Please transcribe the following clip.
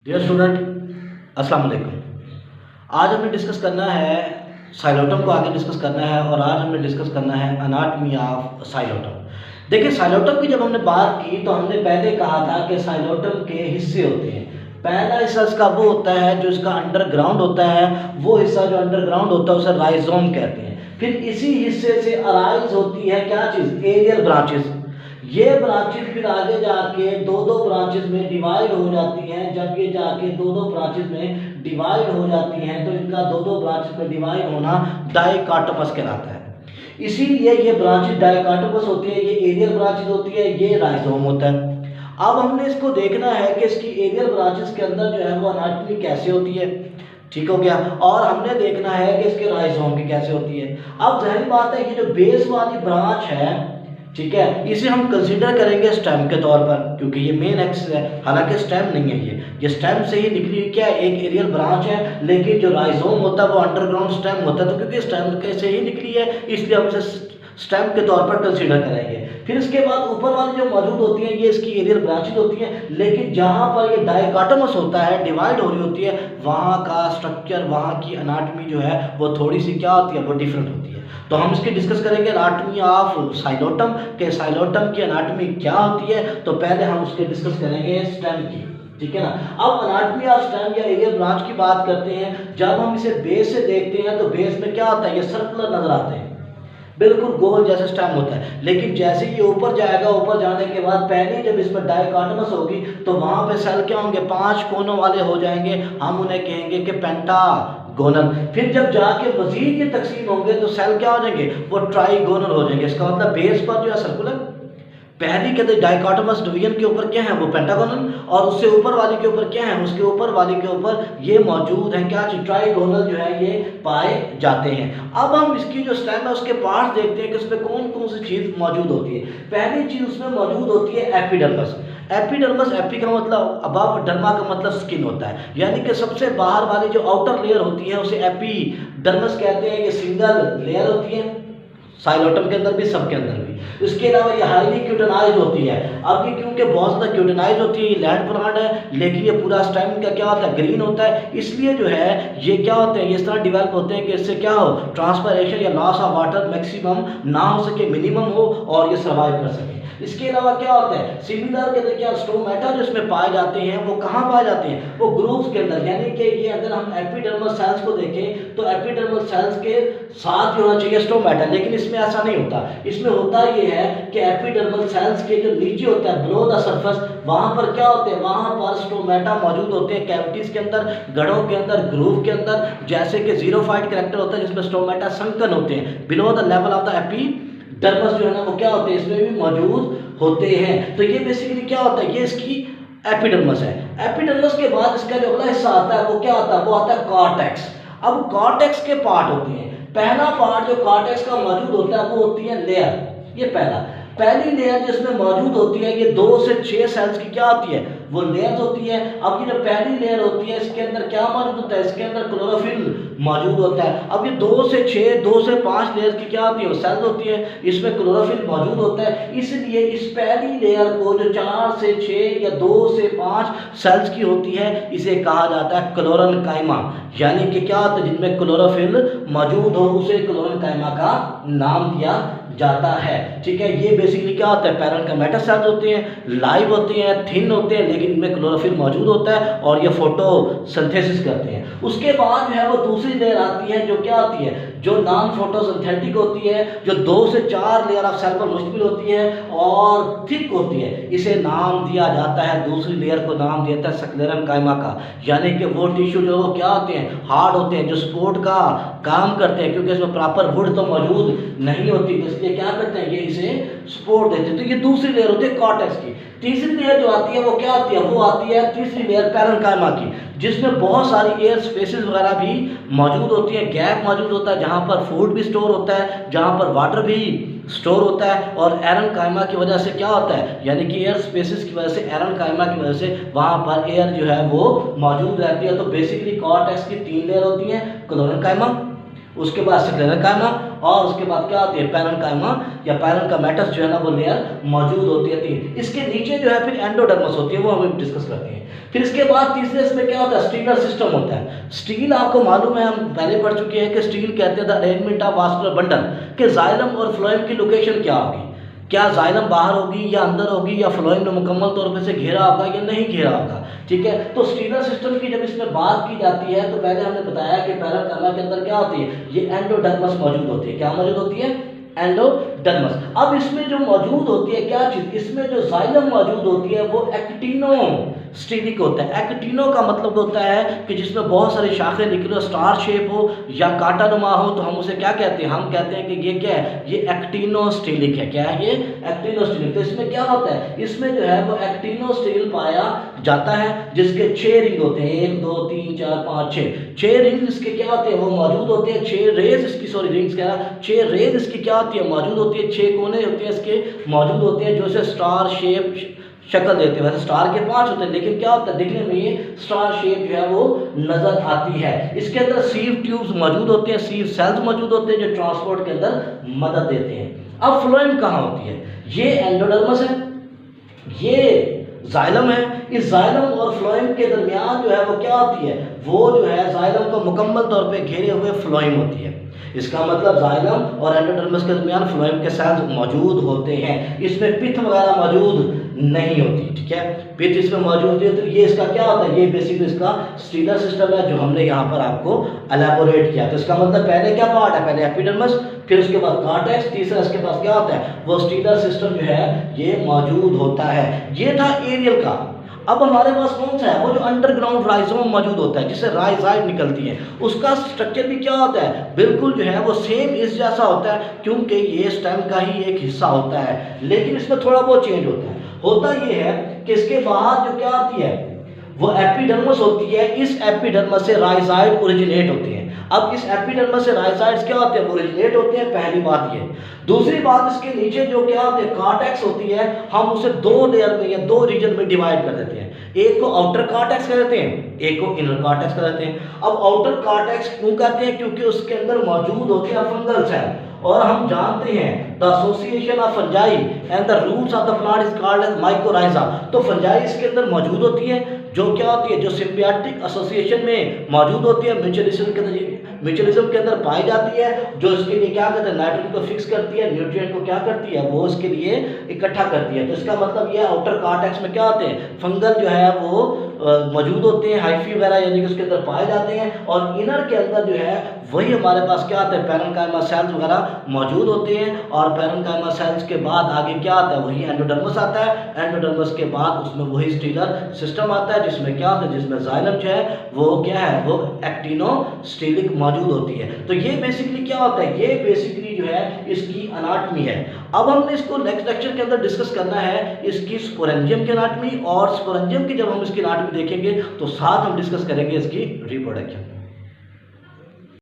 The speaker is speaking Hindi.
डियर स्टूडेंट, अस्सलाम वालेकुम। आज हमें डिस्कस करना है साइलोटम को आगे डिस्कस करना है और आज हमें डिस्कस करना है अनाटमी ऑफ साइलोटम। देखिए, साइलोटम की जब हमने बात की तो हमने पहले कहा था कि साइलोटम के हिस्से होते हैं। पहला हिस्सा इसका वो होता है जो इसका अंडरग्राउंड होता है, वो हिस्सा जो अंडरग्राउंड होता है उसे राइजोम कहते हैं। फिर इसी हिस्से से अराइज होती है क्या चीज़, एरियल ब्रांचेस। ये ब्रांचेस फिर आगे जाके दो दो ब्रांचेस में डिवाइड हो जाती हैं। जब ये जाके दो दो ब्रांचेस में डिवाइड हो जाती हैं तो इनका दो दो ब्रांचेस में डिवाइड होना डाइकोटोमस कहलाता है। इसीलिए ये ब्रांचेस डाइकोटोमस होती है, ये एरियल ब्रांचेस होती है, ये राइजोम होता है। अब हमने इसको देखना है कि इसकी एरियल ब्रांचेस के अंदर जो है वो अनाटमी कैसे होती है, ठीक हो गया। और हमने देखना है कि इसके राइजोम की कैसे होती है। अब जाहिर बात है कि जो बेस वाली ब्रांच है, ठीक है, इसे हम कंसीडर करेंगे स्टेम के तौर पर, क्योंकि ये मेन एक्सिस है। हालांकि स्टेम नहीं है, ये स्टेम से ही निकली क्या एक एरियल ब्रांच है, लेकिन जो राइजोम होता है वो अंडरग्राउंड स्टेम होता है। तो क्योंकि स्टेम से ही निकली है इसलिए हम इसे स्टेम के तौर पर कंसीडर करेंगे। फिर इसके बाद ऊपर वाली जो मौजूद होती है ये इसकी एरियल ब्रांचेज होती हैं, लेकिन जहाँ पर ये डाइकोटोमस होता है, डिवाइड हो रही होती है, वहाँ का स्ट्रक्चर, वहाँ की अनाटमी जो है वो थोड़ी सी क्या होती है, वो डिफरेंट होती है। तो हम इसकी डिस्कस करेंगे अनाटमी ऑफ साइलोटम के साइलोटम की अनाटमी क्या होती है। तो पहले हम उसके डिस्कस करेंगे स्टेम की, ठीक है ना। अब अनाटमी ऑफ स्टेम या एरियल ब्रांच की बात करते हैं। जब हम इसे बेस से देखते हैं तो बेस में क्या होता है, ये सर्कुलर नजर आते हैं, बिल्कुल गोल जैसे स्टेम होता है। लेकिन जैसे ये ऊपर जाएगा, ऊपर जाने के बाद पहले जब इस पर डाइकोटोमस होगी तो वहां पे सेल क्या होंगे, 5 कोनों वाले हो जाएंगे। हम उन्हें कहेंगे कि पेंटागोनल। फिर जब जाके मजीद ये तकसीम होंगे तो सेल क्या हो जाएंगे, वो ट्राइगोनल हो जाएंगे। इसका मतलब बेस पर जो है सर्कुलर, पहली के डाइकोटोमस डिवीजन के ऊपर क्या है, वो पेंटागोनल, और उससे ऊपर वाले के ऊपर क्या है, उसके ऊपर वाले के ऊपर ये मौजूद है क्या चीज, ट्राइगोनल जो है ये पाए जाते हैं। अब हम इसकी जो स्टेम है उसके पार्ट्स देखते हैं कि उसमें कौन कौन सी चीज मौजूद होती है। पहली चीज उसमें मौजूद होती है एपिडर्मस। एपिडर्मस, एपी का मतलब अबव, डर्मा का मतलब स्किन होता है, यानी कि सबसे बाहर वाली जो आउटर लेयर होती है उसे एपिडर्मस कहते हैं। ये सिंगल लेयर होती है साइलोटम के अंदर भी, सबके अंदर भी। इसके अलावा ये हाईली क्यूटेनाइज होती है। अब ये क्योंकि बहुत ज़्यादा क्यूटेनाइज होती है, ये लैंड प्लांट है, लेकिन ये पूरा स्टेम का क्या होता है, ग्रीन होता है। इसलिए जो है ये क्या होते हैं, इस तरह डिवेल्प होते हैं कि इससे क्या हो, ट्रांसपरेशन या लॉस ऑफ वाटर मैक्सिमम ना हो सके, मिनिमम हो, और ये सर्वाइव कर सके। इसके अलावा क्या होता है, सिमिलर के क्या स्टोमेटा जो इसमें पाए जाते हैं वो कहाँ पाए जाते हैं, वो ग्रूव्स के अंदर। यानी कि ये अगर हम एपिडर्मल सेल्स को देखें तो एपिडर्मल सेल्स के साथ होना चाहिए स्टोमेटा, लेकिन इसमें ऐसा नहीं होता। इसमें होता ये है कि एपिडर्मल सेल्स के जो नीचे होता है, बिलो द सरफेस, वहां पर क्या होते हैं, वहां पर स्टोमेटा मौजूद होते हैं, कैविटीज के अंदर, गढ़ों के अंदर, ग्रूव के अंदर। जैसे कि जीरोफाइट कैरेक्टर होता है जिसमें स्टोमेटा संकन होते हैं, below the level of the epidermis जो है ना वो क्या होते हैं, इसमें भी मौजूद होते हैं। तो ये बेसिकली क्या होता है, ये इसकी एपिडर्मस है। एपिडर्मस के बाद इसका जो अगला हिस्सा आता है वो क्या होता है, वो आता है कॉर्टेक्स। अब कॉर्टेक्स के पार्ट होते हैं। पहला पार्ट जो कॉर्टेक्स का मौजूद होता है वो होती है लेयर। ये पहली लेयर जिसमें मौजूद होती है, ये 2 से 6 सेल्स की क्या होती है, वो लेयर्स होती है। अब ये जो पहली लेयर होती है इसके अंदर क्या मौजूद होता है, इसके अंदर क्लोरोफिल मौजूद होता है। अब ये 2 से 6, 2 से 5 लेयर्स की क्या होती है, वो सेल्स होती है, इसमें क्लोरोफिल मौजूद होता है। इसलिए इस पहली लेयर को जो 4 से 6 या 2 से 5 सेल्स की होती है इसे कहा जाता है क्लोरेनकाइमा। यानी कि क्या होता है, जिनमें क्लोरोफिल मौजूद हो उसे क्लोरेनकाइमा का नाम दिया जाता है, ठीक है। ये बेसिकली क्या होता है, पैरेन्काइमेटा सेल्स होते हैं, लाइव होते हैं, थिन होते हैं, लेकिन इनमें क्लोरोफिल मौजूद होता है और ये फोटोसिंथेसिस करते हैं। उसके बाद जो है वो दूसरी लेयर आती है जो क्या होती है, जो नॉन फोटोसिंथेटिक होती है, जो 2 से 4 लेयर ऑफ सेल पर मुश्तमिल होती है और थिक होती है। इसे नाम दिया जाता है, दूसरी लेयर को नाम दिया जाता है स्क्लेरेनकाइमा का। यानी कि वो टिश्यू जो वो क्या होते हैं, हार्ड होते हैं, जो सपोर्ट का काम करते हैं, क्योंकि इसमें प्रॉपर वुड तो मौजूद नहीं होती, तो इसलिए क्या करते हैं, ये इसे सपोर्ट देते हैं। तो ये दूसरी लेयर होती है कॉर्टेक्स की। तीसरी लेयर जो आती है वो क्या आती है, वो आती है तीसरी लेयर पैरेन्काइमा की, जिसमें बहुत सारी एयर स्पेसेस वगैरह भी मौजूद होती है, गैप मौजूद होता है, जहाँ पर फूड भी स्टोर होता है, जहाँ पर वाटर भी स्टोर होता है। और एरेनकाइमा की वजह से क्या होता है, यानी कि एयर स्पेसेस की वजह से, एरेनकाइमा की वजह से वहाँ पर एयर जो है वो मौजूद रहती है। तो बेसिकली कॉर्टेक्स की 3 लेयर होती हैं, क्लोरेनकाइमा, उसके बाद स्क्लेरेकाइमा, और उसके बाद क्या होती है पैरेन्काइमा या पैरेन्काइमेटस जो है ना वो लेयर मौजूद होती है 3। इसके नीचे जो है फिर एंडोडर्मस होती है, वो हम डिस्कस करते हैं। फिर इसके बाद तीसरे इसमें क्या होता है स्टीलर सिस्टम होता है। स्टील आपको मालूम है, हम पहले पढ़ चुके हैं कि स्टील कहते हैं the arrangement of vascular bundle, कि जाइलम और फ्लोएम की लोकेशन क्या होगी, क्या जाइलम बाहर होगी या अंदर होगी, या फ्लोएम ने मुकम्मल तौर पे से घेरा होगा या नहीं घेरा होगा। ठीक है, तो स्टीलर सिस्टम की जब इसमें बात की जाती है तो पहले हमने बताया कि पैरेन्काइमा के अंदर क्या होती है, ये एंडोडर्मस मौजूद होती है। क्या मौजूद होती है? एंडोडर्मस। अब इसमें जो मौजूद होती है क्या चीज, इसमें जो जाइलम मौजूद होती है वो एक्टिनो स्टीलिक होता है। एक्टिनो का मतलब होता है कि जिसमें बहुत सारी शाखें निकली हो, स्टार शेप हो या कांटानुमा हो, तो हम उसे क्या कहते हैं, हम कहते हैं कि ये क्या है, ये एक्टिनोस्टीलिक है। क्या है ये? एक्टिनोस्टीलिक। तो इसमें क्या होता है, इसमें जो है वो एक्टिनोस्टील पाया जाता है जिसके 6 रिंग होते हैं, 1 2 3 4 5 6 रिंग इसके क्या होते हैं वो मौजूद होते हैं। 6 रेज इसकी, सॉरी रिंग्स कह रहा, 6 रेज इसकी क्या होती है मौजूद होती है, 6 कोने होते हैं इसके मौजूद होते हैं जो इसे स्टार शेप शक्ल देते हैं। वैसे स्टार के 5 होते हैं लेकिन क्या होता है दिखने में ये स्टार शेप जो है वो नजर आती है। इसके अंदर सीव ट्यूब्स मौजूद होते हैं, सीव सेल्स मौजूद होते हैं जो ट्रांसपोर्ट के अंदर मदद देते हैं। अब फ्लोएम कहाँ होती है, ये एंडोडर्मस है, ये जाइलम है। इस जाइलम और फ्लोएम के दरमियान जो है वो क्या होती है, वो जो है जाइलम को मुकम्मल तौर पे घेरे हुए फ्लोएम होती है। इसका मतलब जाइलम और एंडोडर्मस के दरमियान फ्लोएम के सेल्स मौजूद होते हैं। इसमें पित्त वगैरह मौजूद नहीं होती। ठीक है, पित्त इसमें मौजूद है। तो ये इसका क्या होता है, ये बेसिकली इसका स्टीलर सिस्टम है जो हमने यहाँ पर आपको एलैबोरेट किया। तो इसका मतलब पहले क्या पार्ट है, पहले एपिडर्मिस, फिर उसके बाद कॉर्टेक्स, तीसरा इसके पास क्या होता है वो स्टीलर सिस्टम जो है ये मौजूद होता है। ये था एरियल का। अब हमारे पास कौन सा है, वो जो अंडरग्राउंड राइजोम मौजूद होता है जिससे राइजाइड निकलती है, उसका स्ट्रक्चर भी क्या होता है बिल्कुल जो है वो सेम इस जैसा होता है, क्योंकि ये स्टेम का ही एक हिस्सा होता है। लेकिन इसमें थोड़ा बहुत चेंज होता है। होता ये है कि इसके बाहर जो क्या आती है वो एपिडर्मस होती है। इस एपिडर्मस से राइजाइड ओरिजिनेट होते हैं। अब इस एपिडर्मस से राइजाइड्स क्या होते हैं, ओरिजिनेट होते हैं, पहली बात ये। दूसरी बात, इसके नीचे जो क्या होते हैं कॉर्टेक्स होती है, हम उसे 2 लेयर में या 2 रीजन में डिवाइड कर देते हैं। एक को आउटर कॉर्टेक्स कहते हैं, एक को इनर कॉर्टेक्स कहते हैं। अब आउटर कॉर्टेक्स क्यों कहते हैं, क्योंकि उसके अंदर मौजूद होते हैं फंगल सेल, और हम जानते हैं the association of fungi and the roots of the plant is called as mycorrhiza. तो फंजाई इसके अंदर मौजूद होती है जो क्या होती है, जो सिम्बियोटिक एसोसिएशन में मौजूद होती है, म्यूचुअलिज्म के अंदर पाई जाती है, जो इसके लिए क्या करते हैं नाइट्रोजन को फिक्स करती है, न्यूट्रिएंट को क्या करती है वो इसके लिए इकट्ठा करती है। तो इसका मतलब ये आउटर कॉर्टेक्स में क्या होते हैं फंगल जो है वो मौजूद होते हैं, हाइफी वगैरह यानी कि उसके अंदर पाए जाते हैं। और इनर के अंदर जो है वही हमारे पास क्या आता है पैरेन्काइमा सेल्स वगैरह मौजूद होते हैं। और पैरेन्काइमा सेल्स के बाद आगे क्या आता है, वही एंडोडर्मस आता है। एंडोडर्मस के बाद उसमें वही स्टीलर सिस्टम आता है जिसमें क्या होता है, जिसमें जाइलम जो है वो क्या है वो एक्टिनोस्टीलिक मौजूद होती है। तो ये बेसिकली क्या होता है, ये बेसिकली जो है इसकी अनाटमी है। अब हमने इसको नेक्स्ट लेक्चर के अंदर डिस्कस करना है इसकी स्पोरेंजियम की अनाटमी, और स्पोरेंजियम की जब हम इसकी अनाटमी देखेंगे तो साथ हम डिस्कस करेंगे इसकी रिप्रोडक्शन।